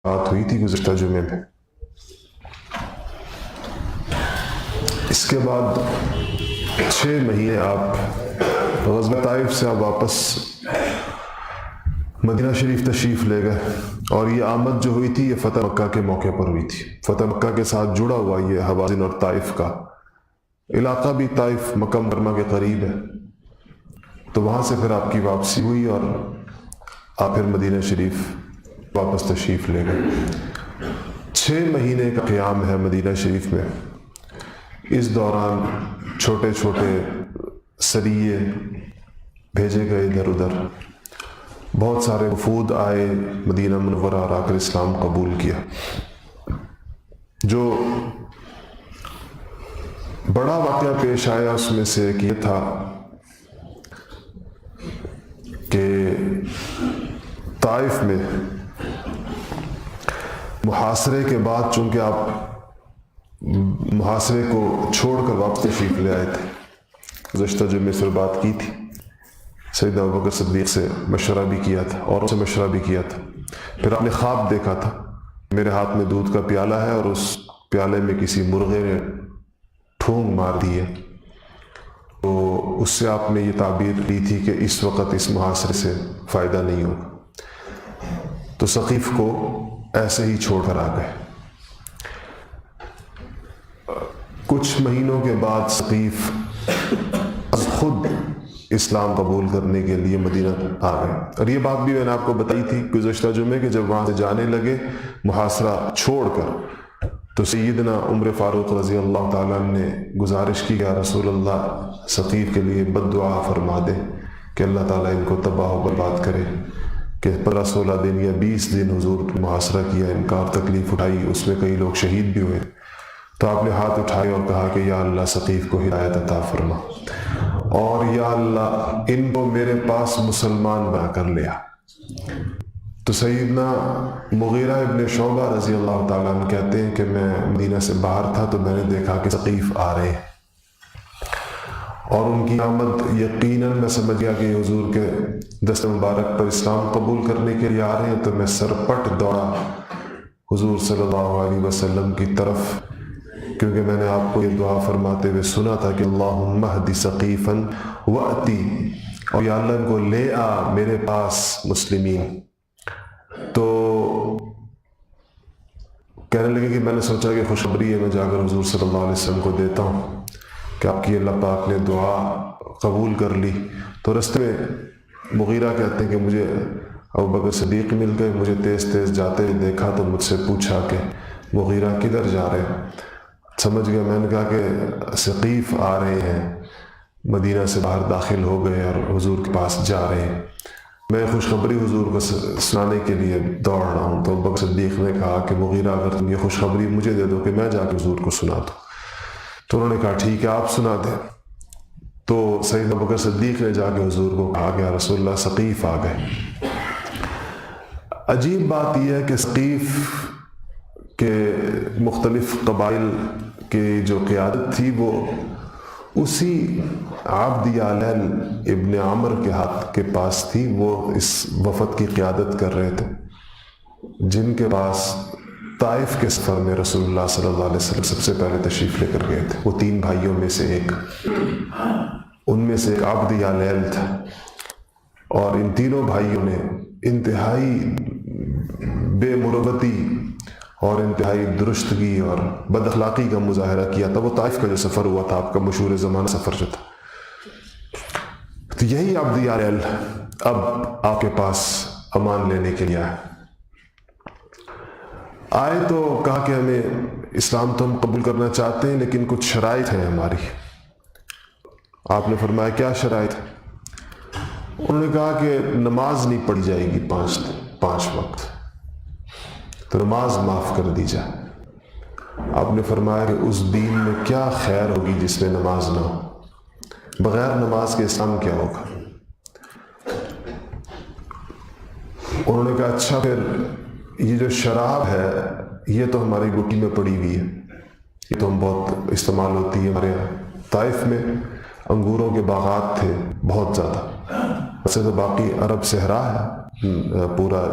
بات ہوئی تھی گزشتہ جمعے میں. اس کے بعد 6 مہینے آپ غزوہ طائف سے آپ واپس مدینہ شریف تشریف لے گئے، اور یہ آمد جو ہوئی تھی یہ فتح مکہ کے موقع پر ہوئی تھی. فتح مکہ کے ساتھ جڑا ہوا یہ حوازن اور طائف کا علاقہ بھی طائف مکہ مکرمہ کے قریب ہے. تو وہاں سے پھر آپ کی واپسی ہوئی اور آپ پھر مدینہ شریف واپس تشریف لے گئے. 6 مہینے کا قیام ہے مدینہ شریف میں. اس دوران چھوٹے چھوٹے سریے بھیجے گئے ادھر ادھر، بہت سارے وفود آئے مدینہ منورہ اور آ کر اسلام قبول کیا. جو بڑا واقعہ پیش آیا اس میں سے ایک یہ تھا کہ طائف میں محاصرے کے بعد، چونکہ آپ محاصرے کو چھوڑ کر واپس تشریف لے آئے تھے، گزشتہ جمعے سے بات کی تھی، سیدنا ابوبکر صدیق سے مشورہ بھی کیا تھا اور ان سے مشورہ بھی کیا تھا. پھر آپ نے خواب دیکھا تھا، میرے ہاتھ میں دودھ کا پیالہ ہے اور اس پیالے میں کسی مرغے نے ٹھونگ مار دی ہے. تو اس سے آپ نے یہ تعبیر دی تھی کہ اس وقت اس محاصرے سے فائدہ نہیں ہوگا. تو ثقیف کو ایسے ہی چھوڑ کر آ گئے. کچھ مہینوں کے بعد ثقیف خود اسلام قبول کرنے کے لیے مدینہ آ گئے. اور یہ بات بھی میں نے آپ کو بتائی تھی گزشتہ جمعے کہ جب وہاں سے جانے لگے محاصرہ چھوڑ کر، تو سیدنا عمر فاروق رضی اللہ تعالیٰ نے گزارش کی کہ یا رسول اللہ ثقیف کے لیے بد دعا فرما دے کہ اللہ تعالیٰ ان کو تباہ و برباد کرے. کہ 15-16 دن یا 20 دن حضور محاصرہ کیا، انکار تکلیف اٹھائی، اس میں کئی لوگ شہید بھی ہوئے. تو آپ نے ہاتھ اٹھائے اور کہا کہ یا اللہ ثقیف کو ہدایت عطا فرما، اور یا اللہ ان کو میرے پاس مسلمان بنا کر لیا. تو سیدنا مغیرہ ابن شعبہ رضی اللہ تعالیٰ عنہ کہتے ہیں کہ میں مدینہ سے باہر تھا تو میں نے دیکھا کہ ثقیف آ رہے ہیں، اور ان کی آمد یقیناً میں سمجھ گیا کہ حضور کے دست مبارک پر اسلام قبول کرنے کے لیے آ رہے ہیں. تو میں سرپٹ دوڑا حضور صلی اللہ علیہ وسلم کی طرف، کیونکہ میں نے آپ کو یہ دعا فرماتے ہوئے سنا تھا کہ اللہم اہد ثقیفا وأتی، اور یا اللہ ان کو لے آ میرے پاس مسلمین. تو کہنے لگے کہ میں نے سوچا کہ خوشخبری ہے، میں جا کر حضور صلی اللہ علیہ وسلم کو دیتا ہوں کہ آپ کی اللہ پاک نے دعا قبول کر لی. تو رستے میں مغیرہ کہتے ہیں کہ مجھے ابوبکر صدیق مل گئے، مجھے تیز تیز جاتے دیکھا تو مجھ سے پوچھا کہ مغیرہ کدھر جا رہے ہیں. سمجھ گیا. میں نے کہا کہ ثقیف آ رہے ہیں، مدینہ سے باہر داخل ہو گئے اور حضور کے پاس جا رہے ہیں، میں خوشخبری حضور کو سنانے کے لیے دوڑ رہا ہوں. تو ابوبکر صدیق نے کہا کہ مغیرہ اگر تم یہ خوشخبری مجھے دے دو کہ میں جا کے حضور کو سنا دوں. تو انہوں نے کہا ٹھیک ہے آپ سنا دیں. تو سیدنا ابوبکر صدیق نے جا کے حضور کو کہا کہ یا رسول اللہ ثقیف آ گئے. عجیب بات یہ ہے کہ ثقیف کہ مختلف قبائل کی جو قیادت تھی وہ اسی عبد یعلیل ابن عمر کے ہاتھ کے پاس تھی. وہ اس وفد کی قیادت کر رہے تھے، جن کے پاس طائف کے سفر میں رسول اللہ صلی اللہ علیہ وسلم سب سے پہلے تشریف لے کر گئے تھے. وہ 3 بھائیوں میں سے ایک، ان میں سے ایک عبد یعلیل تھا. اور ان تینوں بھائیوں نے انتہائی بے مروتی اور انتہائی درستگی اور بد اخلاقی کا مظاہرہ کیا تھا. وہ طائف کا جو سفر ہوا تھا آپ کا مشہور زمانہ سفر جو تھا، تو یہی عبد یعلیل اب آپ کے پاس امان لینے کے لیے آئے. تو کہا کہ ہمیں اسلام تو ہم قبول کرنا چاہتے ہیں لیکن کچھ شرائط ہیں ہماری. آپ نے فرمایا کیا شرائط؟ انہوں نے کہا کہ نماز نہیں پڑھی جائے گی 5 وقت، تو نماز معاف کر دی جائے. آپ نے فرمایا کہ اس دین میں کیا خیر ہوگی جس میں نماز نہ ہو؟ بغیر نماز کے اسلام کیا ہوگا؟ انہوں نے کہا اچھا پھر یہ جو شراب ہے یہ تو ہماری گٹی میں پڑی ہوئی ہے، یہ تو ہم بہت استعمال ہوتی ہے ہمارے یہاں. طائف میں انگوروں کے باغات تھے بہت زیادہ. ویسے تو باقی عرب صحرا ہے، پورا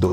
2।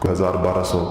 1000-1200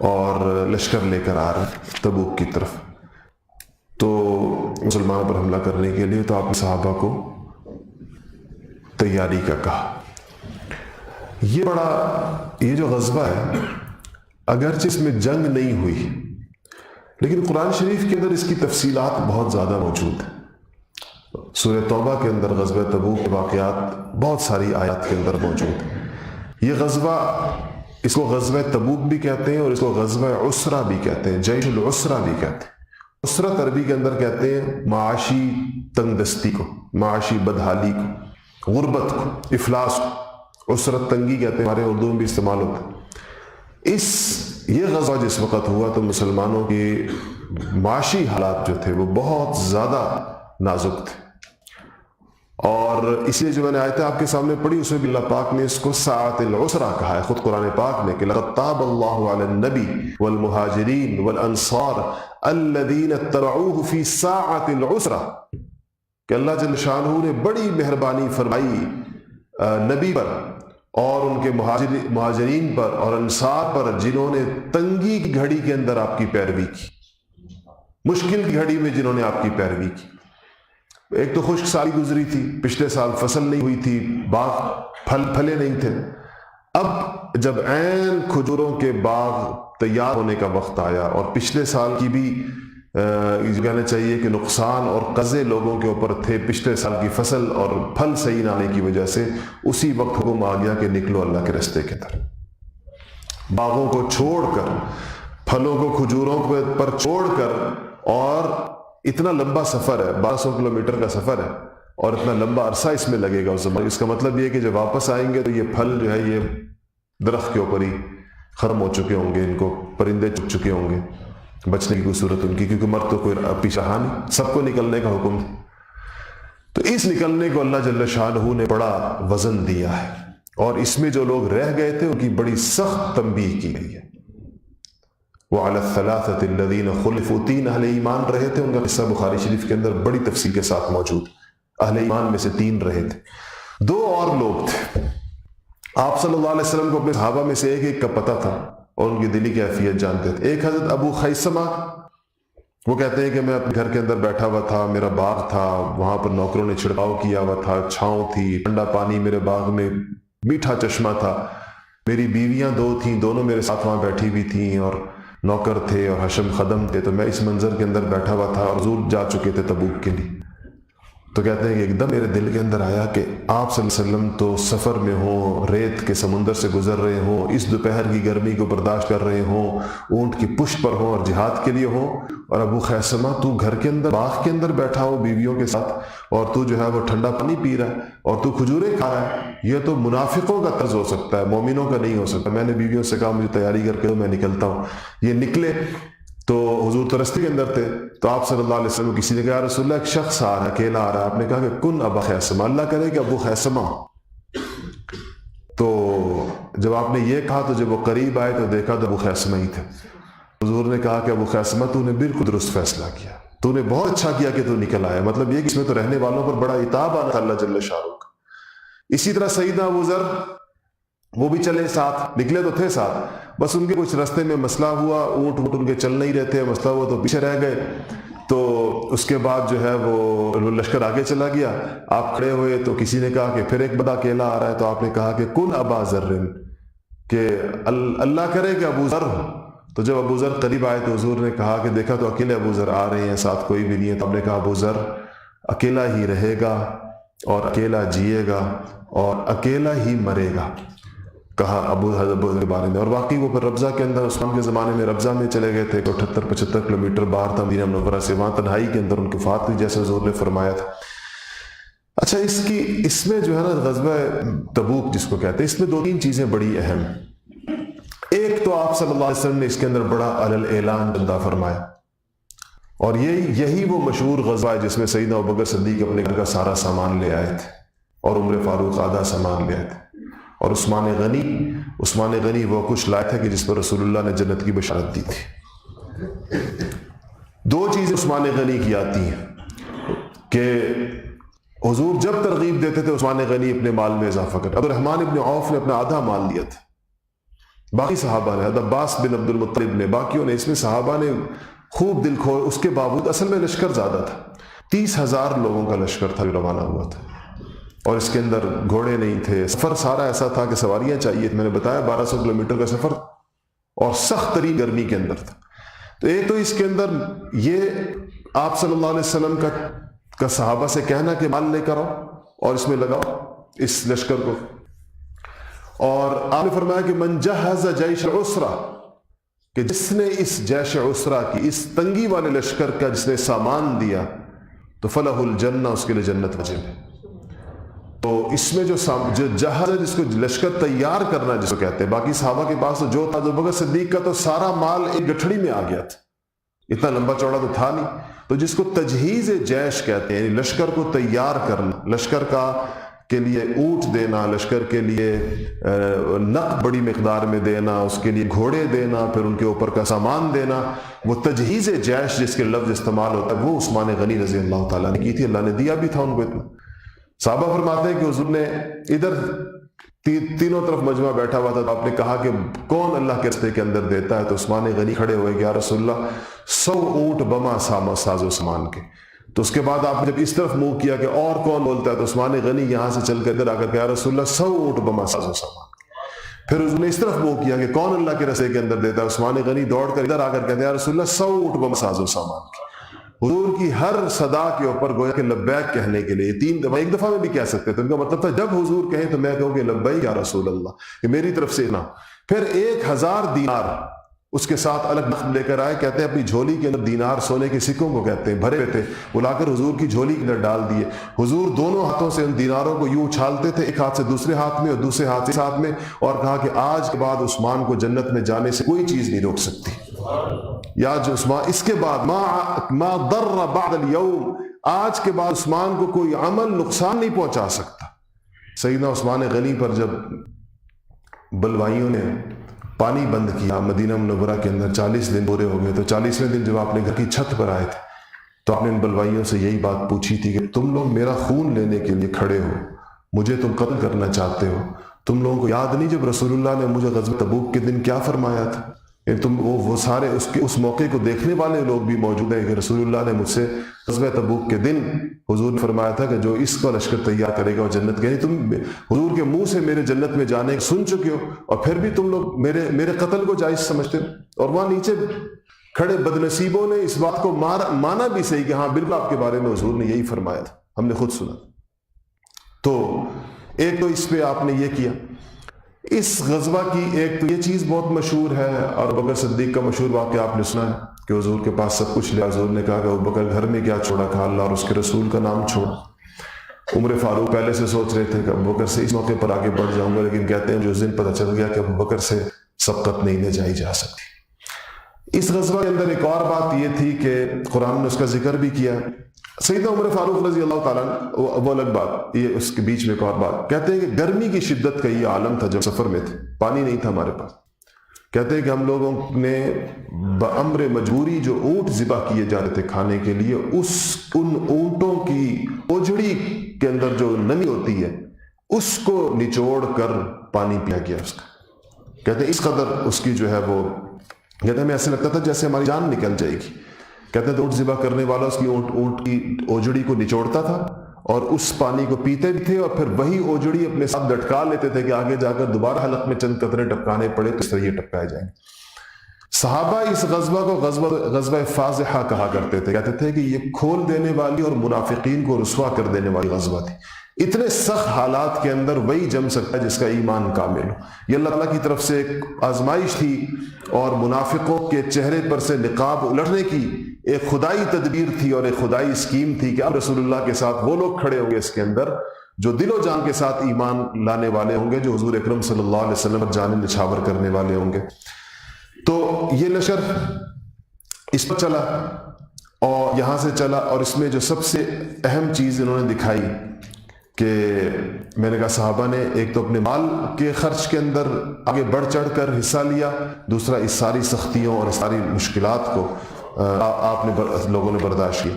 اور لشکر لے کر آ رہا ہے تبوک کی طرف، تو مسلمانوں پر حملہ کرنے کے لیے، تو آپ نے صحابہ کو تیاری کا کہا۔ یہ جو غزوہ ہے، اگرچہ اس میں جنگ نہیں ہوئی، لیکن قرآن شریف کے اندر اس کی تفصیلات بہت زیادہ موجود ہیں۔ سورہ توبہ کے اندر غزوہ تبوک کے واقعات بہت ساری آیات کے اندر موجود ہیں۔ یہ غزوہ، اس کو غزوہ تبوک بھی کہتے ہیں اور اس کو غزوہ عسرہ بھی کہتے ہیں، جیش العسرہ بھی کہتے ہیں۔ عسرت عربی کے اندر کہتے ہیں معاشی تنگ دستی کو، معاشی بدحالی کو، غربت کو، افلاس کو عسرت تنگی کہتے ہیں، ہمارے اردو میں بھی استعمال ہوتا ہے۔ یہ غزوہ جس وقت ہوا تو مسلمانوں کے معاشی حالات جو تھے وہ بہت زیادہ نازک تھے، اور اس لیے جو میں نے آیتیں آپ کے سامنے پڑھی اس میں بھی اللہ پاک نے اس کو ساعۃ العسرہ کہا ہے، خود قرآن پاک نے کہ لقد تاب اللہ علی النبی والمہاجرین والانصار الذین اتبعوہ فی ساعۃ العسرہ، کہ اللہ جل شانہ نے بڑی مہربانی فرمائی نبی پر اور ان کے مہاجرین پر اور انصار پر، جنہوں نے تنگی کی گھڑی کے اندر آپ کی پیروی کی، مشکل کی گھڑی میں جنہوں نے آپ کی پیروی کی۔ ایک تو خشک سالی گزری تھی، پچھلے سال فصل نہیں ہوئی تھی، باغ پھلے نہیں تھے، اب جب عین کھجوروں کے باغ تیار ہونے کا وقت آیا اور پچھلے سال کی بھی کہنا چاہیے کہ نقصان اور قرضے لوگوں کے اوپر تھے، پچھلے سال کی فصل اور پھل صحیح نہ آنے کی وجہ سے اسی وقت حکم آ گیا کہ نکلو اللہ کے راستے کی طرف، باغوں کو چھوڑ کر، پھلوں کو کھجوروں پر چھوڑ کر، اور اتنا لمبا سفر ہے، 1200 کلومیٹر کا سفر ہے، اور اتنا لمبا عرصہ اس میں لگے گا اس زمانے۔ اس کا مطلب یہ ہے کہ جب واپس آئیں گے تو یہ پھل جو ہے یہ درخت کے اوپر ہی ختم ہو چکے ہوں گے، ان کو پرندے چک چکے ہوں گے، بچنے کی کوئی صورت ان کی، کیونکہ مرد تو کوئی پیچھے رہا نہیں، سب کو نکلنے کا حکم تھا۔ تو اس نکلنے کو اللہ جل شانہ نے بڑا وزن دیا ہے، اور اس میں جو لوگ رہ گئے تھے ان کی بڑی سخت تنبیہ کی گئی ہے۔ وَعَلَى الثَّلَاثَةِ الَّذِينَ خُلِفُوا، 3 اہل ایمان رہے تھے، ان کا قصہ بخاری شریف کے اندر بڑی تفصیل کے ساتھ موجود۔ اہل ایمان میں سے 3 رہے تھے، 2 اور لوگ تھے۔ آپ صلی اللہ علیہ وسلم کو اپنے صحابہ میں سے ایک کا پتہ تھا اور ان کی دلی کیفیت جانتے تھے۔ ایک حضرت ابو خیثمہ، وہ کہتے ہیں کہ میں اپنے گھر کے اندر بیٹھا ہوا تھا، میرا باغ تھا، وہاں پر نوکروں نے چھڑکاؤ کیا ہوا تھا، چھاؤں تھی، ٹھنڈا پانی میرے باغ میں، میٹھا چشمہ تھا، میری بیویاں 2 تھیں، دونوں میرے ساتھ وہاں بیٹھی ہوئی تھیں، اور نوکر تھے اور حشم خدم تھے، تو میں اس منظر کے اندر بیٹھا ہوا تھا، اور حضور جا چکے تھے تبوک کے لیے۔ تو کہتے ہیں کہ ایک دم میرے دل کے اندر آیا کہ آپ صلی اللہ علیہ وسلم تو سفر میں ہوں، ریت کے سمندر سے گزر رہے ہوں، اس دوپہر کی گرمی کو برداشت کر رہے ہوں، اونٹ کی پشت پر ہوں اور جہاد کے لیے ہوں، اور ابو خیثمہ تو گھر کے اندر باغ کے اندر بیٹھا ہو بیویوں کے ساتھ، اور تو جو ہے وہ ٹھنڈا پانی پی رہا ہے اور تو کھجوریں کھا رہا ہے، یہ تو منافقوں کا طرز ہو سکتا ہے، مومنوں کا نہیں ہو سکتا۔ میں نے بیویوں سے کہا مجھے تیاری کر کے میں نکلتا ہوں۔ یہ نکلے تو حضور تو رستے کے اندر تھے، تو آپ صلی اللہ علیہ وسلم کسی نے کہا رسول اللہ ایک شخص آ رہا ہے، اکیلا آ رہا ہے۔ آپ نے کہا کہ کن ابا خیثمہ، اللہ کرے کہ ابو خیثمہ۔ تو جب آپ نے یہ کہا تو جب وہ قریب آئے تو دیکھا تو ابو خیثمہ ہی تھے۔ حضور نے کہا کہ ابو خیثمہ تو نے بالکل درست فیصلہ کیا، تو نے بہت اچھا کیا کہ تو نکل آیا، مطلب یہ کہ اس میں تو رہنے والوں پر بڑا عتاب آنا تھا اللہ جل شانہ کا۔ اسی طرح سیدنا ابو ذر، وہ بھی چلے ساتھ، نکلے تو تھے ساتھ، بس ان کے کچھ راستے میں مسئلہ ہوا، اونٹ ان کے چل نہیں رہے تھے، مسئلہ ہوا تو پیچھے رہ گئے۔ تو اس کے بعد جو ہے وہ لشکر آگے چلا گیا، آپ کھڑے ہوئے تو کسی نے کہا کہ پھر ایک بندہ اکیلا آ رہا ہے، تو آپ نے کہا کہ کن ابا ذر، کہ اللہ کرے کہ ابو ذر ہو۔ تو جب ابو ذر قریب آئے تو حضور نے کہا کہ دیکھا تو اکیلے ابو ذر آ رہے ہیں، ساتھ کوئی بھی نہیں ہے۔ تو آپ نے کہا ابو ذر اکیلا ہی رہے گا اور اکیلا جیے گا اور اکیلا ہی مرے گا، کہا ابو ذر کے بارے میں۔ اور واقعی وہ پھر ربضہ کے اندر، عثمان کے زمانے میں ربضہ میں چلے گئے تھے، 78-75 کلومیٹر باہر تھا مدینہ منورہ سے، وہاں تنہائی کے اندر ان کی وفات ہوئی جیسے حضور نے فرمایا تھا۔ اچھا، اس میں جو ہے نا غزوہ تبوک جس کو کہتے ہیں، اس میں 2-3 چیزیں بڑی اہم۔ ایک تو آپ صلی اللہ علیہ وسلم نے اس کے اندر بڑا علی الاعلان بندہ فرمایا، اور یہی وہ مشہور غزوہ ہے جس میں سیدنا ابوبکر صدیق اپنے گھر کا سارا سامان لے آئے تھے اور عمر فاروق آدھا سامان لے آئے تھے، اور عثمان غنی وہ کچھ لائے تھے کہ جس پر رسول اللہ نے جنت کی بشارت دی تھی۔ 2 چیزیں عثمان غنی کی آتی ہیں کہ حضور جب ترغیب دیتے تھے عثمان غنی اپنے مال میں اضافہ کر۔ عبد الرحمن ابن عوف نے اپنا آدھا مال دیا تھا، باقی صحابہ نے، حضرت عباس بن عبد المطلب نے، باقیوں نے، اس میں صحابہ نے خوب دل کھول، اس کے باوجود اصل میں لشکر زیادہ تھا، 30,000 لوگوں کا لشکر تھا جو روانہ ہوا تھا، اور اس کے اندر گھوڑے نہیں تھے، سفر سارا ایسا تھا کہ سواریاں چاہیے، میں نے بتایا 1200 کلومیٹر کا سفر، اور سخت ترین گرمی کے اندر تھا۔ تو ایک تو اس کے اندر یہ آپ صلی اللہ علیہ وسلم کا صحابہ سے کہنا کہ مال لے کر آؤ اور اس میں لگاؤ اس لشکر کو، اور آپ نے فرمایا کہ من جہز جیش عسرہ، کہ جس نے اس جیش عسرہ کی، اس تنگی والے لشکر کا جس نے سامان دیا تو فلہ الجنہ، اس کے لیے جنت واجب ہے۔ تو اس میں جو جہاز ہے، جس کو لشکر تیار کرنا جس کو کہتے ہیں، باقی صحابہ کے پاس تو جو تھا، ابو بکر صدیق کا تو سارا مال ایک گٹھڑی میں آ گیا تھا، اتنا لمبا چوڑا تو تھا نہیں، تو جس کو تجہیز جیش کہتے ہیں، یعنی لشکر کو تیار کرنا، لشکر کا کے لیے اونٹ دینا، لشکر کے لیے نقد بڑی مقدار میں دینا، اس کے لیے گھوڑے دینا، پھر ان کے اوپر کا سامان دینا، وہ تجہیز جیش جس کے لفظ استعمال ہوتا ہے، وہ عثمان غنی رضی اللہ تعالیٰ نے کی تھی، اللہ نے دیا بھی تھا ان کو اتنا۔ صحابہ فرماتے ہیں کہ حضور نے ادھر تینوں طرف مجمع بیٹھا ہوا تھا، تو آپ نے کہا کہ کون اللہ کے راستے کے اندر دیتا ہے؟ تو عثمان غنی کھڑے ہوئے کہ یا رسول اللہ 100 اونٹ بما ساز و سامان کے۔ تو اس کے بعد آپ نے جب اس طرف منہ کیا کہ اور کون بولتا ہے، تو عثمان غنی یہاں سے چل کر ادھر آ کر کہ یا رسول اللہ 100 اونٹ بما ساز و سامان کے۔ پھر اس نے اس طرف منہ کیا کہ کون اللہ کے راستے کے اندر دیتا ہے، عثمان غنی دوڑ کر ادھر آ کر کہتے ہیں یا رسول اللہ 100 اونٹ بما ساز و سامان کے۔ حضور کی ہر صدا کے اوپر گویا کہ لبیک کہنے کے لیے 3 دفعہ، ایک دفعہ میں بھی کہہ سکتے تھے، ان کا مطلب تھا جب حضور کہیں تو میں کہوں کہ لبیک یا رسول اللہ، کہ میری طرف سے نہ۔ پھر 1000 دینار اس کے ساتھ الگ نقد لے کر آئے، کہتے ہیں اپنی جھولی کے اندر، دینار سونے کے سکوں کو کہتے ہیں، بھرے ہوئے تھے، وہ لا کر حضور کی جھولی کے اندر ڈال دیے۔ حضور دونوں ہاتھوں سے ان دیناروں کو یوں اچھالتے تھے، ایک ہاتھ سے دوسرے ہاتھ میں اور دوسرے ہاتھ سے ہاتھ میں، اور کہا کہ آج کے بعد عثمان کو جنت میں جانے سے کوئی چیز نہیں روک سکتی، یا جو عثمان اس کے بعد ما ضر بعد اليوم، آج کے بعد عثمان کو کوئی عمل نقصان نہیں پہنچا سکتا۔ سیدنا عثمان غنی پر جب بلوائیوں نے پانی بند کیا مدینہ منورہ کے اندر، 40 دن پورے ہو گئے، تو 40ویں دن جب آپ نے گھر کی چھت پر آئے تھے تو آپ نے ان بلوائیوں سے یہی بات پوچھی تھی کہ تم لوگ میرا خون لینے کے لیے کھڑے ہو، مجھے تم قتل کرنا چاہتے ہو، تم لوگوں کو یاد نہیں جب رسول اللہ نے مجھے غزوہ تبوک کے دن کیا فرمایا تھا؟ تم وہ سارے اس موقع کو دیکھنے والے لوگ بھی موجود ہیں کہ رسول اللہ نے مجھ سے غزوہ تبوک کے دن حضور نے فرمایا تھا کہ جو اس کا لشکر تیار کرے گا وہ جنت کے، تم حضور کے منہ سے میرے جنت میں جانے سن چکے ہو، اور پھر بھی تم لوگ میرے قتل کو جائز سمجھتے ہو۔ اور وہاں نیچے کھڑے بدنصیبوں نے اس بات کو مانا بھی صحیح کہ ہاں بالکل آپ کے بارے میں حضور نے یہی فرمایا تھا، ہم نے خود سنا۔ تو ایک تو اس پہ آپ نے یہ کیا، اس غزوہ کی ایک تو یہ چیز بہت مشہور ہے، اور ابو بکر صدیق کا مشہور واقعہ آپ نے سنا ہے کہ حضور کے پاس سب کچھ لیا، حضور نے کہا کہ ابو بکر گھر میں کیا چھوڑا؟ کہا اللہ اور اس کے رسول کا نام چھوڑا۔ عمر فاروق پہلے سے سوچ رہے تھے کہ ابو بکر سے اس موقع پر آگے بڑھ جاؤں گا، لیکن کہتے ہیں جو اس دن پتہ چل گیا کہ ابو بکر سے سبقت نہیں لے جائی جا سکتی۔ اس غزوہ کے اندر ایک اور بات یہ تھی کہ قرآن نے اس کا ذکر بھی کیا، سیدنا عمر فاروق رضی اللہ تعالیٰ وہ الگ بات، یہ اس کے بیچ میں ایک اور بات، کہتے ہیں کہ گرمی کی شدت کا یہ عالم تھا جب سفر میں تھے، پانی نہیں تھا ہمارے پاس، کہتے ہیں کہ ہم لوگوں نے بامر مجبوری جو اونٹ ذبح کیے جا رہے تھے کھانے کے لیے، ان اونٹوں کی اوجڑی کے اندر جو نمی ہوتی ہے اس کو نچوڑ کر پانی پیا گیا اس کا، کہتے ہیں اس قدر اس کی جو ہے وہ، کہتے ہیں ہمیں ایسے لگتا تھا جیسے ہماری جان نکل جائے گی۔ کہتے ہیں تو اونٹ ذبح کرنے والا اس کی اونٹ کی اوجڑی کو نچوڑتا تھا اور اس پانی کو پیتے بھی تھے، اور پھر وہی اوجڑی اپنے ساتھ لٹکا لیتے تھے کہ آگے جا کر دوبارہ حلق میں چند قطرے ٹپکانے پڑے تو اس طرح یہ ٹپکائے جائیں گے۔ صحابہ اس غزوہ کو غزوہ فاضحہ کہا کرتے تھے، کہتے تھے کہ یہ کھول دینے والی اور منافقین کو رسوا کر دینے والی غزوہ تھی۔ اتنے سخت حالات کے اندر وہی جم سکتا ہے جس کا ایمان کامل ہو، یہ اللہ تعالیٰ کی طرف سے ایک آزمائش تھی، اور منافقوں کے چہرے پر سے نقاب الٹنے کی ایک خدائی تدبیر تھی اور ایک خدائی اسکیم تھی کہ اب رسول اللہ کے ساتھ وہ لوگ کھڑے ہوں گے اس کے اندر جو دل و جان کے ساتھ ایمان لانے والے ہوں گے، جو حضور اکرم صلی اللہ علیہ وسلم پر جان نچھاور کرنے والے ہوں گے۔ تو یہ لشکر اس پر چلا اور یہاں سے چلا، اور اس میں جو سب سے اہم چیز انہوں نے دکھائی کہ میں نے کہا صحابہ نے ایک تو اپنے مال کے خرچ کے اندر آگے بڑھ چڑھ کر حصہ لیا، دوسرا اس ساری سختیوں اور اس ساری مشکلات کو آپ نے لوگوں نے برداشت کی۔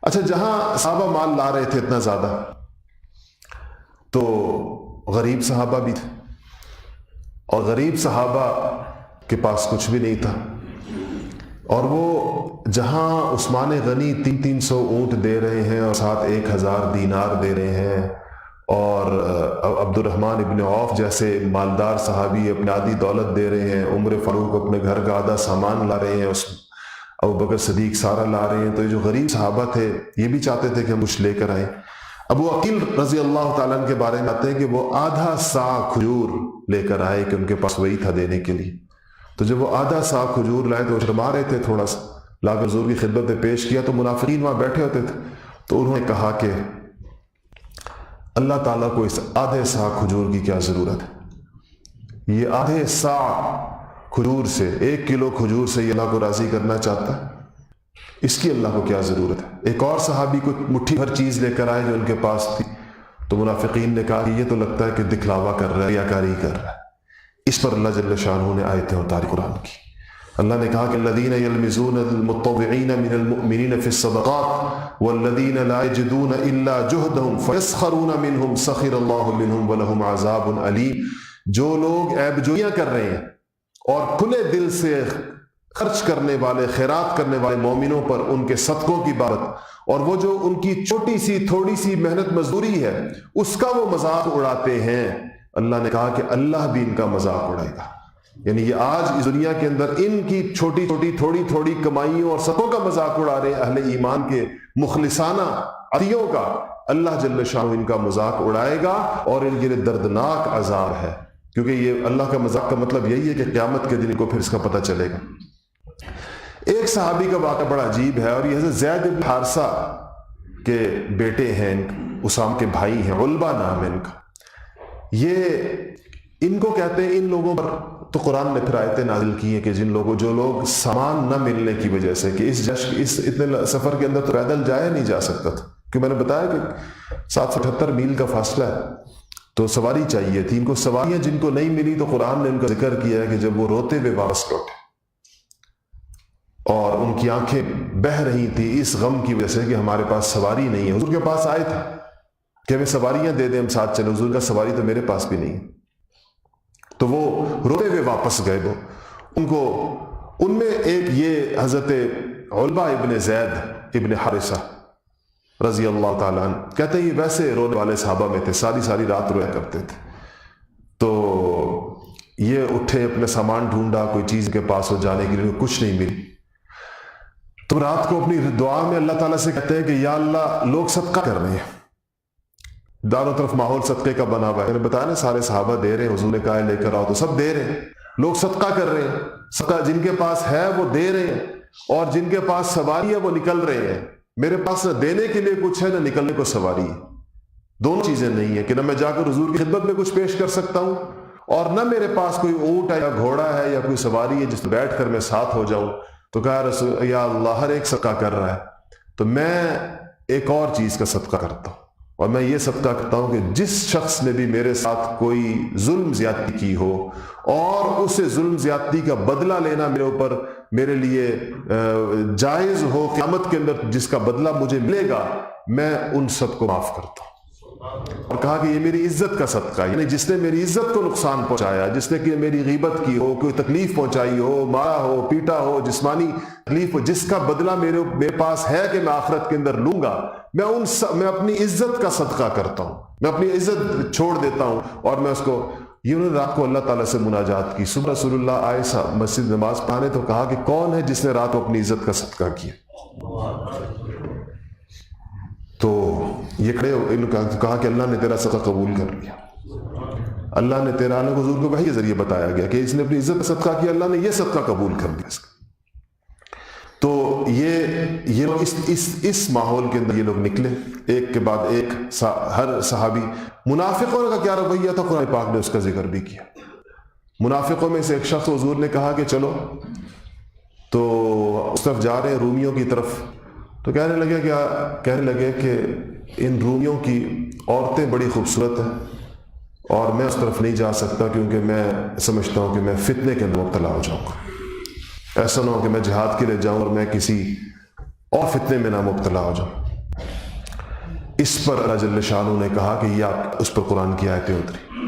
اچھا، جہاں صحابہ مال لا رہے تھے اتنا زیادہ، تو غریب صحابہ بھی تھے، اور غریب صحابہ کے پاس کچھ بھی نہیں تھا، اور وہ جہاں عثمان غنی 300 اونٹ دے رہے ہیں اور ساتھ 1000 دینار دے رہے ہیں، اور عبد الرحمن ابن عوف جیسے مالدار صحابی اپنی آدھی دولت دے رہے ہیں، عمر فاروق اپنے گھر کا آدھا سامان لا رہے ہیں، ابو بکر صدیق سارا لا رہے ہیں، تو یہ جو غریب صحابہ تھے یہ بھی چاہتے تھے کہ ہم کچھ لے کر آئیں۔ ابو عقیل رضی اللہ تعالیٰ عنہ کے بارے میں آتے ہیں کہ وہ آدھا سا کھجور لے کر آئے کہ ان کے پاس وہی تھا دینے کے لیے۔ تو جب وہ آدھا سا کھجور لائے تو وہ شرما رہے تھے، تھوڑا سا لا کر حضور کی خدمت میں پیش کیا، تو منافقین وہاں بیٹھے ہوتے تھے، تو انہوں نے کہا کہ اللہ تعالیٰ کو اس آدھے سا کھجور کی کیا ضرورت ہے؟ یہ آدھے سا کھجور سے، 1 کلو کھجور سے یہ اللہ کو راضی کرنا چاہتا ہے، اس کی اللہ کو کیا ضرورت ہے؟ ایک اور صحابی کو مٹھی بھر چیز لے کر آئے جو ان کے پاس تھی، تو منافقین نے کہا کہ یہ تو لگتا ہے کہ دکھلاوا کر رہا ہے، ریاکاری کر رہا ہے۔ اس پر اللہ جل شانہ نے آیتیں اتاری قرآن کی۔ اللہ نے کہا کہ الذین یلمزون المطوعین من المؤمنین فی الصدقات والذین لا یجدون الا جہدہم فیسخرون منہم سخر اللہ منہم ولہم عذاب علیم۔ جو لوگ عیب جوئیاں کر رہے ہیں اور کھلے دل سے خرچ کرنے والے، خیرات کرنے والے مومنوں پر ان کے صدقوں کی بابت، اور وہ جو ان کی چھوٹی سی تھوڑی سی محنت مزدوری ہے اس کا وہ مذاق اڑاتے ہیں، اللہ نے کہا کہ اللہ بھی ان کا مذاق اڑائے گا۔ یعنی یہ آج اس دنیا کے اندر ان کی چھوٹی چھوٹی تھوڑی تھوڑی کمائیوں اور صدقوں کا مذاق اڑا رہے ہیں اہل ایمان کے مخلصانہ عطیوں کا، اللہ جل شانہ ان کا مذاق اڑائے گا اور ان کے لیے دردناک عذاب ہے، کیونکہ یہ اللہ کا مذاق کا مطلب یہی ہے کہ قیامت کے دن کو پھر اس کا پتہ چلے گا۔ ایک صحابی کا واقعہ بڑا عجیب ہے، اور یہ حضرت زید بن حارثہ کے بیٹے ہیں، اسام کے بھائی ہیں، علبہ نام ہے ان کا۔ یہ ان کو کہتے ہیں، ان لوگوں پر تو قرآن نے پھر آیتیں نازل کی ہیں کہ جو لوگ سامان نہ ملنے کی وجہ سے، کہ اس اتنے سفر کے اندر تو پیدل جایا نہیں جا سکتا تھا، کہ میں نے بتایا کہ 778 میل کا فاصلہ ہے، تو سواری چاہیے تھی ان کو۔ سواریاں جن کو نہیں ملی تو قرآن نے ان کا ذکر کیا ہے کہ جب وہ روتے ہوئے واپس لوٹے اور ان کی آنکھیں بہہ رہی تھی اس غم کی وجہ سے کہ ہمارے پاس سواری نہیں ہے، حضور کے پاس آئے تھے کہ ہمیں سواریاں دے دیں ہم ساتھ چلیں، حضور کا سواری تو میرے پاس بھی نہیں، تو وہ روتے ہوئے واپس گئے۔ وہ ان میں ایک یہ حضرت علبہ ابن زید ابن حارثہ رضی اللہ تعالیٰ عنہ، کہتے ہیں یہ ویسے رونے والے صحابہ میں تھے، ساری رات رویا کرتے تھے۔ تو یہ اٹھے، اپنے سامان ڈھونڈا، کوئی چیز کے پاس ہو جانے کے لیے، کچھ نہیں ملی، تو رات کو اپنی دعا میں اللہ تعالیٰ سے کہتے ہیں کہ یا اللہ لوگ صدقہ کر رہے ہیں، داروں طرف ماحول صدقے کا بنا ہوا ہے، میں نے بتایا نا سارے صحابہ دے رہے ہیں، حضور نے کہا لے کر آؤ، تو سب دے رہے ہیں، لوگ صدقہ کر رہے ہیں، صدقہ جن کے پاس ہے وہ دے رہے ہیں، اور جن کے پاس سواری ہے وہ نکل رہے ہیں۔ میرے پاس نہ دینے کے لیے کچھ ہے نہ نکلنے کو سواری ہے، دونوں چیزیں نہیں ہیں کہ نہ میں جا کر حضور کی خدمت میں کچھ پیش کر سکتا ہوں، اور نہ میرے پاس کوئی اونٹ ہے یا گھوڑا ہے یا کوئی سواری ہے جس میں بیٹھ کر میں ساتھ ہو جاؤں۔ تو کہا رسول یا اللہ ہر ایک صدقہ کر رہا ہے، تو میں ایک اور چیز کا صدقہ کرتا ہوں، اور میں یہ صدقہ کرتا ہوں کہ جس شخص نے بھی میرے ساتھ کوئی ظلم زیادتی کی ہو اور اسے ظلم زیادتی کا بدلہ لینا میرے اوپر میرے لیے جائز ہو، قیامت کے اندر جس کا بدلہ مجھے ملے گا، میں ان سب کو معاف کرتا ہوں۔ اور کہا کہ یہ میری عزت کا صدقہ ہے، یعنی جس نے میری عزت کو نقصان پہنچایا، جس نے کہ میری غیبت کی ہو، کوئی تکلیف پہنچائی ہو، مارا ہو، پیٹا ہو، جسمانی تکلیف ہو، جس کا بدلہ میرے پاس ہے کہ میں آخرت کے اندر لوں گا، میں اپنی عزت کا صدقہ کرتا ہوں، میں اپنی عزت چھوڑ دیتا ہوں، اور میں اس کو یہ انہوں نے رات کو اللہ تعالیٰ سے مناجات کی۔ صبح رسول اللہ آئے مسجد نماز پڑھانے تو کہا کہ کون ہے جس نے رات کو اپنی عزت کا صدقہ کیا؟ تو یہ کھڑے کہا کہ اللہ نے تیرا صدقہ قبول کر لیا، اللہ نے تیرا، اللہ حضور کو وحی کے ذریعے بتایا گیا کہ اس نے اپنی عزت کا صدقہ کیا، اللہ نے یہ صدقہ قبول کر لیا اس کا۔ تو یہ لوگ اس ماحول کے اندر یہ لوگ نکلے، ایک کے بعد ایک، ہر صحابی۔ منافقوں کا کیا رویہ تھا قرآن پاک نے اس کا ذکر بھی کیا۔ منافقوں میں سے ایک شخص حضور نے کہا کہ چلو، تو اس طرف جا رہے ہیں رومیوں کی طرف، تو کہنے لگے کہ ان رومیوں کی عورتیں بڑی خوبصورت ہیں اور میں اس طرف نہیں جا سکتا کیونکہ میں سمجھتا ہوں کہ میں فتنے کے اندر مبتلا ہو جاؤں گا، ایسا نہ ہو کہ میں جہاد کے لیے جاؤں اور میں کسی اور فتنے میں نہ مبتلا ہو جاؤں۔ اس پر اللہ جل شانہ نے کہا کہ یہ اس پر قرآن کی آیتیں اتری،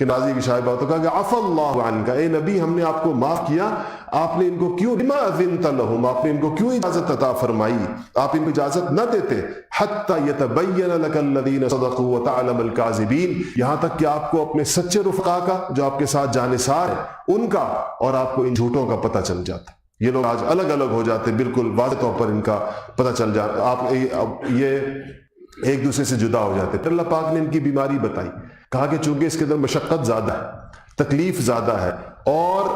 کہ نازی کی شاید بات کہا کہ عفا اللہ عنکا، اے نبی ہم نے آپ کو معاف کیا، آپ نے ان کو کیوں لما اذنت لہم، آپ نے ان کو کیوں اجازت عطا فرمائی، آپ ان کو اجازت نہ دیتے، حتی یتبین لک الذین صدقوا وتعلم الکاذبین، یہاں تک کہ آپ کو اپنے سچے رفقا کا جو آپ کے ساتھ جانثار ہیں ان کا اور آپ کو ان جھوٹوں کا پتہ چل جاتا۔ یہ لوگ آج الگ الگ ہو جاتے، بالکل واضح طور پر ان کا پتہ چل جاتا، آپ یہ ایک دوسرے سے جدا ہو جاتے۔ اللہ پاک نے ان کی بیماری بتائی، کہا کہ چونکہ اس کے اندر مشقت زیادہ ہے، تکلیف زیادہ ہے اور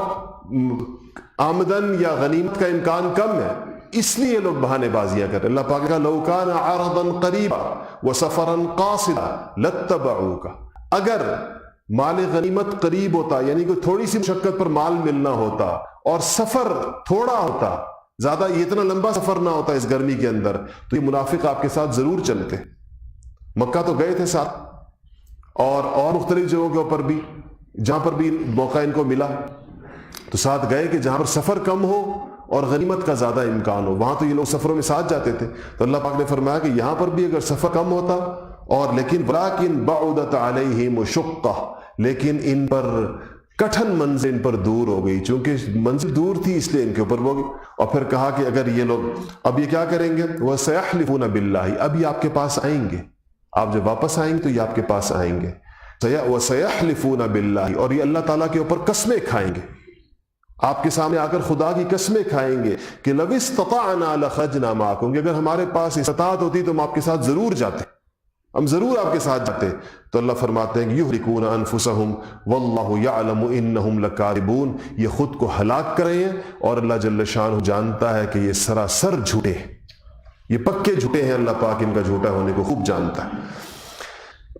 آمدن یا غنیمت کا امکان کم ہے، اس لیے لوگ بہانے بازیاں کر رہے۔ اللہ پاک کا لو کان عرضا قریبا وسفرا قاصدا لاتبعوک، اگر مال غنیمت قریب ہوتا، یعنی کوئی تھوڑی سی مشقت پر مال ملنا ہوتا اور سفر تھوڑا ہوتا، زیادہ یہ اتنا لمبا سفر نہ ہوتا اس گرمی کے اندر، تو یہ منافق آپ کے ساتھ ضرور چلتے۔ مکہ تو گئے تھے ساتھ اور مختلف جگہوں کے اوپر بھی جہاں پر بھی موقع ان کو ملا تو ساتھ گئے، کہ جہاں پر سفر کم ہو اور غنیمت کا زیادہ امکان ہو، وہاں تو یہ لوگ سفروں میں ساتھ جاتے تھے۔ تو اللہ پاک نے فرمایا کہ یہاں پر بھی اگر سفر کم ہوتا اور لیکن ولیکن بعدت علیہم شقہ، لیکن ان پر کٹھن منزل ان پر دور ہو گئی، چونکہ منزل دور تھی اس لیے ان کے اوپر وہ گئی۔ اور پھر کہا کہ اگر یہ لوگ اب یہ کیا کریں گے، وَسَيَحْلِفُونَ بِاللَّهِ، اب یہ آپ کے پاس آئیں گے، آپ جب واپس آئیں گے تو یہ آپ کے پاس آئیں گے، وَسَيَحْلِفُونَ بِاللَّهِ، اور یہ اللہ تعالیٰ کے اوپر قسمیں کھائیں گے، آپ کے سامنے آ کر خدا کی قسمیں کھائیں گے کہ لَوِ اسْتَطَعْنَا لَخَرَجْنَا مَعَكُمْ، کہ اگر ہمارے پاس استطاعت ہوتی تو ہم آپ کے ساتھ ضرور جاتے، ہم ضرور آپ کے ساتھ جاتے۔ تو اللہ فرماتے ہیں کہ یہلکون انفسہم واللہ یعلم انہم لکاذبون، یہ خود کو ہلاک کرے ہیں اور اللہ جل شانہ جانتا ہے کہ یہ سراسر جھوٹے ہیں، یہ پکے جھوٹے ہیں، اللہ پاک ان کا جھوٹا ہونے کو خوب جانتا ہے۔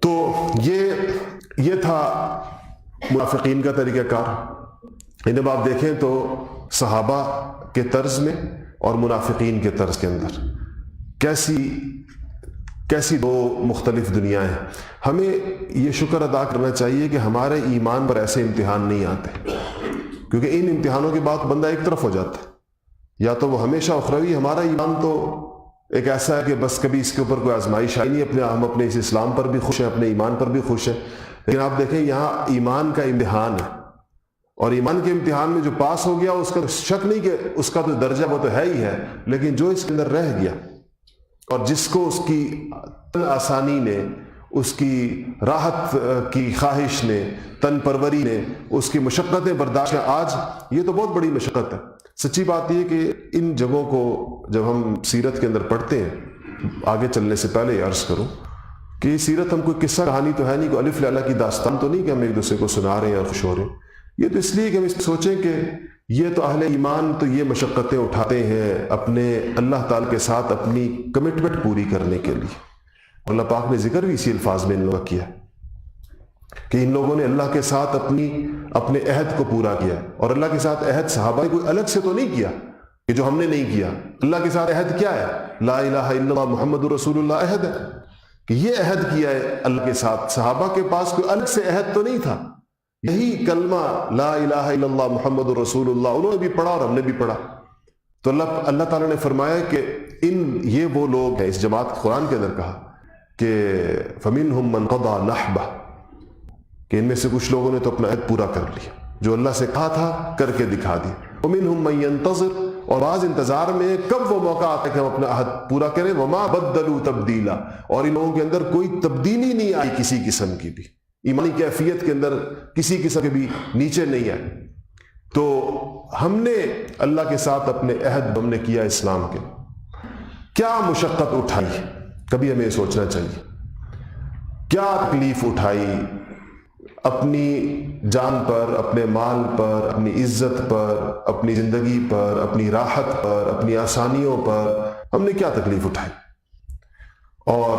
تو یہ تھا منافقین کا طریقہ کار۔ جب آپ دیکھیں تو صحابہ کے طرز میں اور منافقین کے طرز کے اندر کیسی دو مختلف دنیایں ہیں۔ ہمیں یہ شکر ادا کرنا چاہیے کہ ہمارے ایمان پر ایسے امتحان نہیں آتے، کیونکہ ان امتحانوں کے بعد بندہ ایک طرف ہو جاتا ہے، یا تو وہ ہمیشہ اخروی، ہمارا ایمان تو ایک ایسا ہے کہ بس کبھی اس کے اوپر کوئی آزمائش آئی نہیں، ہم اپنے اس اسلام پر بھی خوش ہیں، اپنے ایمان پر بھی خوش ہیں، لیکن آپ دیکھیں یہاں ایمان کا امتحان ہے، اور ایمان کے امتحان میں جو پاس ہو گیا اس کا شک نہیں کہ اس کا تو درجہ وہ تو ہے ہی ہے، لیکن جو اس کے اندر رہ گیا اور جس کو اس کی آسانی نے، اس کی راحت کی خواہش نے، تن پروری نے، اس کی مشقتیں برداشت، آج یہ تو بہت بڑی مشقت ہے۔ سچی بات یہ کہ ان جگہوں کو جب ہم سیرت کے اندر پڑھتے ہیں، آگے چلنے سے پہلے عرض کروں کہ یہ سیرت ہم کوئی قصہ کہانی تو ہے نہیں، کوئی الف لیلہ کی داستان تو نہیں کہ ہم ایک دوسرے کو سنا رہے ہیں اور خوش ہو رہے ہیں، یہ تو اس لیے کہ ہم اس سوچیں کہ یہ تو اہل ایمان تو یہ مشقتیں اٹھاتے ہیں اپنے اللہ تعالی کے ساتھ اپنی کمٹمنٹ پوری کرنے کے لیے۔ اللہ پاک نے ذکر بھی اسی الفاظ میں ان لوگوں کا کیا کہ ان لوگوں نے اللہ کے ساتھ اپنے عہد کو پورا کیا، اور اللہ کے ساتھ عہد صحابہ نے کوئی الگ سے تو نہیں کیا کہ جو ہم نے نہیں کیا۔ اللہ کے ساتھ عہد کیا ہے؟ لا الہ الا اللہ محمد رسول اللہ عہد ہے، کہ یہ عہد کیا ہے اللہ کے ساتھ۔ صحابہ کے پاس کوئی الگ سے عہد تو نہیں تھا، یہی کلمہ لا الہ الا اللہ محمد رسول اللہ انہوں نے بھی پڑھا اور ہم نے بھی پڑھا۔ تو اللہ تعالیٰ نے فرمایا کہ یہ وہ لوگ ہیں، اس جماعت قرآن کے اندر کہا کہ فَمِنْهُمْ مَنْ قَضَى نَحْبَهُ، کہ ان میں سے کچھ لوگوں نے تو اپنا عہد پورا کر لیا، جو اللہ سے کہا تھا کر کے دکھا دیا۔ وَمِنْهُمْ مَنْ يَنْتَظِرُ، اور بعض انتظار میں کب وہ موقع آتا ہے کہ ہم اپنا عہد پورا کریں۔ وَمَا بَدَّلُوا تَبْدِيلًا، اور ان لوگوں کے اندر کوئی تبدیلی نہیں آئی کسی قسم کی بھی، ایمانی کیفیت کے اندر کسی قسم کے بھی نیچے نہیں آئے۔ تو ہم نے اللہ کے ساتھ اپنے عہد ہم نے کیا اسلام کے، کیا مشقت اٹھائی، کبھی ہمیں سوچنا چاہیے، کیا تکلیف اٹھائی اپنی جان پر، اپنے مال پر، اپنی عزت پر، اپنی زندگی پر، اپنی راحت پر، اپنی آسانیوں پر، ہم نے کیا تکلیف اٹھائی۔ اور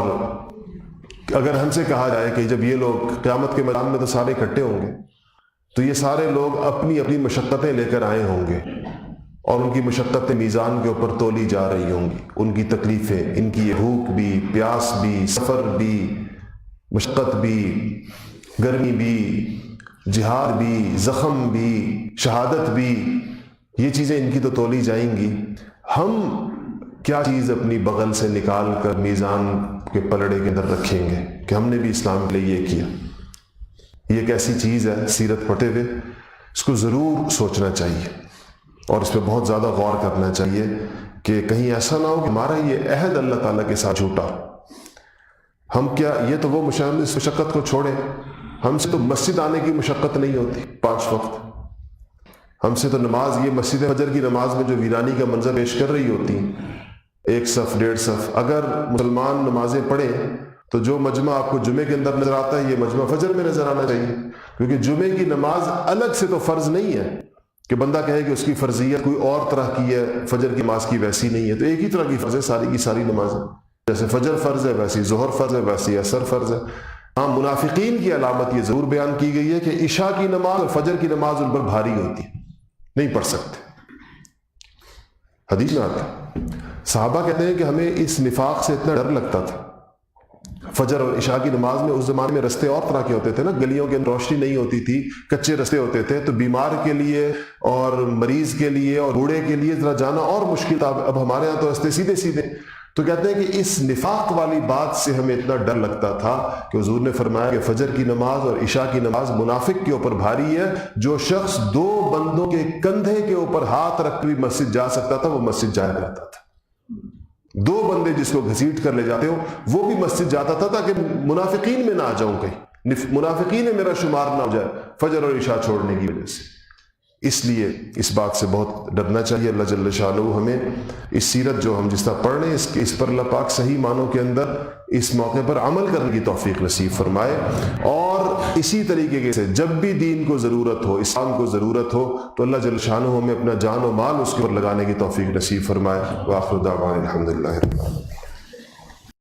اگر ہم سے کہا جائے کہ جب یہ لوگ قیامت کے میدان میں تو سارے اکٹھے ہوں گے، تو یہ سارے لوگ اپنی اپنی مشقتیں لے کر آئے ہوں گے، اور ان کی مشقتیں میزان کے اوپر تولی جا رہی ہوں گی، ان کی تکلیفیں، ان کی بھوک بھی، پیاس بھی، سفر بھی، مشقت بھی، گرمی بھی، جہاد بھی، زخم بھی، شہادت بھی، یہ چیزیں ان کی تو تولی جائیں گی۔ ہم کیا چیز اپنی بغل سے نکال کر میزان کے پلڑے کے اندر رکھیں گے کہ ہم نے بھی اسلام کے لیے یہ کیا؟ یہ ایک ایسی چیز ہے سیرت پڑھتے ہوئے اس کو ضرور سوچنا چاہیے اور اس پہ بہت زیادہ غور کرنا چاہیے کہ کہیں ایسا نہ ہو کہ ہمارا یہ عہد اللہ تعالیٰ کے ساتھ جھوٹا. ہم کیا یہ تو وہ مشقت کو چھوڑیں، ہم سے تو مسجد آنے کی مشقت نہیں ہوتی 5 وقت. ہم سے تو نماز، یہ مسجد فجر کی نماز میں جو ویرانی کا منظر پیش کر رہی ہوتی، 1 صف 1.5 صف، اگر مسلمان نمازیں پڑھیں تو جو مجمع آپ کو جمعے کے اندر نظر آتا ہے یہ مجمع فجر میں نظر آنا چاہیے. کیونکہ جمعے کی نماز الگ سے تو فرض نہیں ہے کہ بندہ کہے کہ اس کی فرضیت کوئی اور طرح کی ہے، فجر کی نماز کی ویسی نہیں ہے. تو ایک ہی طرح کی فرض ہے ساری کی ساری نمازیں، جیسے فجر فرض ہے ویسی ظہر فرض ہے ویسی عصر فرض ہے. ہاں منافقین کی علامت یہ ضرور بیان کی گئی ہے کہ عشاء کی نماز اور فجر کی نماز ان پر بھاری ہوتی ہے، نہیں پڑھ سکتے. حدیث میں آتا ہے، صحابہ کہتے ہیں کہ ہمیں اس نفاق سے اتنا ڈر لگتا تھا. فجر اور عشاء کی نماز میں اس زمانے میں رستے اور طرح کے ہوتے تھے نا، گلیوں کے روشنی نہیں ہوتی تھی، کچے رستے ہوتے تھے، تو بیمار کے لیے اور مریض کے لیے اور بوڑھے کے لیے ذرا جانا اور مشکل تھا. اب ہمارے ہاں تو رستے سیدھے سیدھے. تو کہتے ہیں کہ اس نفاق والی بات سے ہمیں اتنا ڈر لگتا تھا کہ حضور نے فرمایا کہ فجر کی نماز اور عشاء کی نماز منافق کے اوپر بھاری ہے. جو شخص 2 بندوں کے کندھے کے اوپر ہاتھ رکھ کر مسجد جا سکتا تھا وہ مسجد جایا کرتا تھا. 2 بندے جس کو گھسیٹ کر لے جاتے ہو وہ بھی مسجد جاتا تھا تاکہ منافقین میں نہ آ جاؤں، کہیں منافقین میں میرا شمار نہ ہو جائے فجر اور عشاء چھوڑنے کی وجہ سے. اس لیے اس بات سے بہت ڈرنا چاہیے. اللہ جل شانہ ہمیں اس سیرت جو ہم جس طرح پڑھ رہے ہیں اس پر اللہ پاک صحیح معنوں کے اندر اس موقع پر عمل کرنے کی توفیق نصیب فرمائے، اور اسی طریقے سے جب بھی دین کو ضرورت ہو، اسلام کو ضرورت ہو، تو اللہ جل شانہ ہمیں اپنا جان و مال اس کے اوپر لگانے کی توفیق نصیب فرمائے. وآخر دعوانا الحمدللہ رب العالمین.